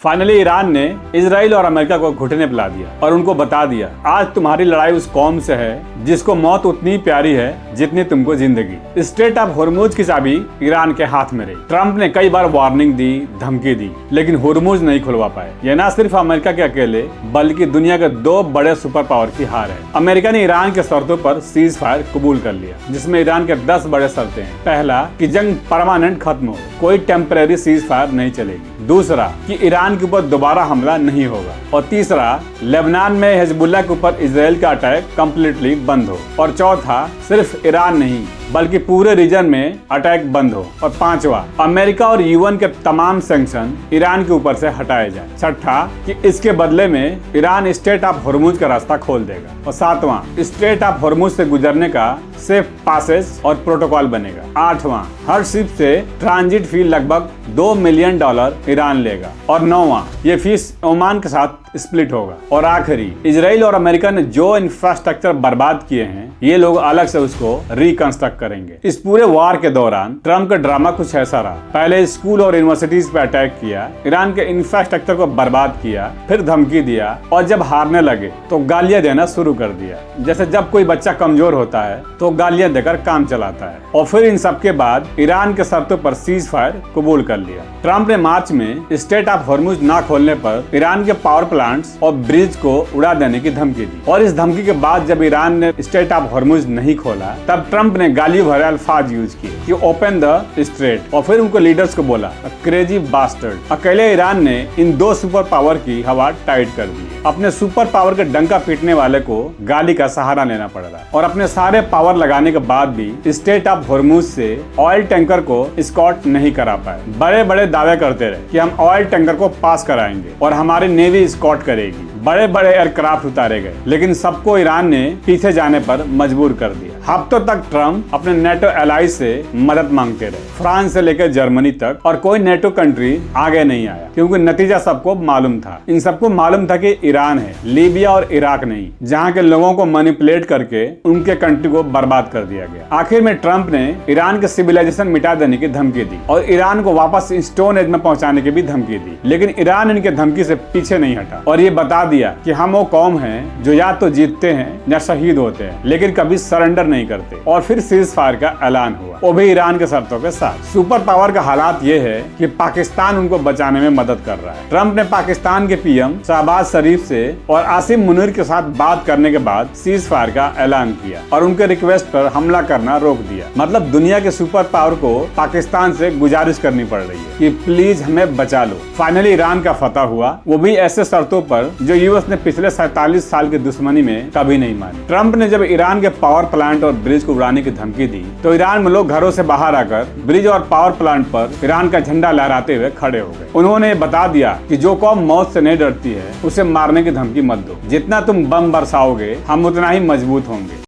Finally Iran ने Israel और America को घुटने पिला दिया और उनको बता दिया आज तुम्हारी लड़ाई उस कौम से है जिसको मौत उतनी प्यारी है जितनी तुमको जिंदगी। स्ट्रेट ऑफ होर्मुज की चाबी ईरान के हाथ में रही। ट्रंप ने कई बार वार्निंग दी, धमकी दी, लेकिन होर्मुज नहीं खुलवा पाए। यह न सिर्फ अमेरिका के अकेले बल्कि दुनिया के दो बड़े सुपर पावर की हार है। अमेरिका ने ईरान के शर्तों पर सीज फायर कबूल कर लिया, जिसमें ईरान के 10 बड़े शर्तें हैं। पहला कि जंग परमानेंट खत्म हो, कोई टेम्परेरी सीज फायर नहीं चलेगी। दूसरा कि ईरान के ऊपर दोबारा हमला नहीं होगा। और तीसरा लेबनान में हिजबुल्लाह के ऊपर इजराइल का अटैक कंप्लीटली बंद हो। और चौथा सिर्फ ईरान नहीं बल्कि पूरे रीजन में अटैक बंद हो। और पांचवा अमेरिका और यूएन के तमाम सैंक्शन ईरान के ऊपर से हटाए जाए। छठा कि इसके बदले में ईरान स्ट्रेट ऑफ होर्मुज का रास्ता खोल देगा। और सातवां स्ट्रेट ऑफ होर्मुज से गुजरने का सेफ पासेज और प्रोटोकॉल बनेगा। आठवां हर शिप से ट्रांजिट फी लगभग $2 मिलियन ईरान लेगा। और नौवां ये फीस ओमान के साथ स्प्लिट होगा। और आखिरी इजराइल और अमेरिका ने जो इंफ्रास्ट्रक्चर बर्बाद किए हैं ये लोग अलग से उसको रिकंस्ट्रक्ट करेंगे। इस पूरे वार के दौरान ट्रम्प का ड्रामा कुछ ऐसा रहा। पहले स्कूल और यूनिवर्सिटीज पे अटैक किया, ईरान के इंफ्रास्ट्रक्चर को बर्बाद किया, फिर धमकी दिया और जब हारने लगे तो गालियां देना शुरू कर दिया। जैसे जब कोई बच्चा कमजोर होता है तो गालियां देकर काम चलाता है। और फिर इन सब के बाद ईरान के शर्तों पर सीज फायर कबूल कर लिया। ट्रम्प ने मार्च में स्ट्रेट ऑफ होर्मुज ना खोलने पर ईरान के पावर प्लांट्स और ब्रिज को उड़ा देने की धमकी दी। और इस धमकी के बाद जब ईरान ने स्ट्रेट ऑफ होर्मुज नहीं खोला तब ट्रम्प ने गाली भरे अल्फाज यूज किए कि ओपन द स्ट्रेट। और फिर उनको लीडर्स को बोला क्रेजी बास्टर्ड। अकेले ईरान ने इन दो सुपर पावर की हवा टाइट कर दी। अपने सुपर पावर के डंका पीटने वाले को गाली का सहारा लेना पड़ रहा है। और अपने सारे पावर लगाने के बाद भी स्ट्रेट ऑफ होर्मुज से ऑयल टैंकर को स्कॉट नहीं करा पाए। बड़े बड़े दावे करते रहे कि हम ऑयल टैंकर को पास कराएंगे और हमारी नेवी स्कॉट करेगी। बड़े बड़े एयरक्राफ्ट उतारे गए, लेकिन सबको ईरान ने पीछे जाने पर मजबूर कर दिया। हफ्तों तक ट्रम्प अपने नेटो एलाइज से मदद मांगते रहे, फ्रांस से लेकर जर्मनी तक, और कोई नेटो कंट्री आगे नहीं आया क्योंकि नतीजा सबको मालूम था। इन सबको मालूम था कि ईरान है, लीबिया और इराक नहीं, जहाँ के लोगों को मैनिपुलेट करके उनके कंट्री को बर्बाद कर दिया गया। आखिर में ट्रम्प ने ईरान के सिविलाइजेशन मिटा देने की धमकी दी और ईरान को वापस स्टोन एज में पहुंचाने की भी धमकी दी, लेकिन ईरान इनके धमकी से पीछे नहीं हटा और ये बता दिया कि हम वो कौम हैं जो या तो जीतते हैं या शहीद होते हैं, लेकिन कभी सरेंडर नहीं करते। और फिर सीज फायर का ऐलान हुआ, वो भी ईरान के शर्तों के साथ। सुपर पावर का हालात ये है कि पाकिस्तान उनको बचाने में मदद कर रहा है। ट्रम्प ने पाकिस्तान के पीएम शहबाज शरीफ से और आसिम मुनीर के साथ बात करने के बाद सीज फायर का ऐलान किया और उनके रिक्वेस्ट पर हमला करना रोक दिया। मतलब दुनिया के सुपर पावर को पाकिस्तान से गुजारिश करनी पड़ रही है कि प्लीज हमें बचा लो। फाइनली ईरान का फतह हुआ, वो भी ऐसे शर्तों पर जो यूएस ने पिछले 47 साल की दुश्मनी में कभी नहीं मानी। ट्रम्प ने जब ईरान के पावर प्लांट और ब्रिज को उड़ाने की धमकी दी तो ईरान में लोग घरों से बाहर आकर ब्रिज और पावर प्लांट पर ईरान का झंडा लहराते हुए खड़े हो गए। उन्होंने बता दिया कि जो कौम मौत से नहीं डरती है उसे मारने की धमकी मत दो, जितना तुम बम बरसाओगे हम उतना ही मजबूत होंगे।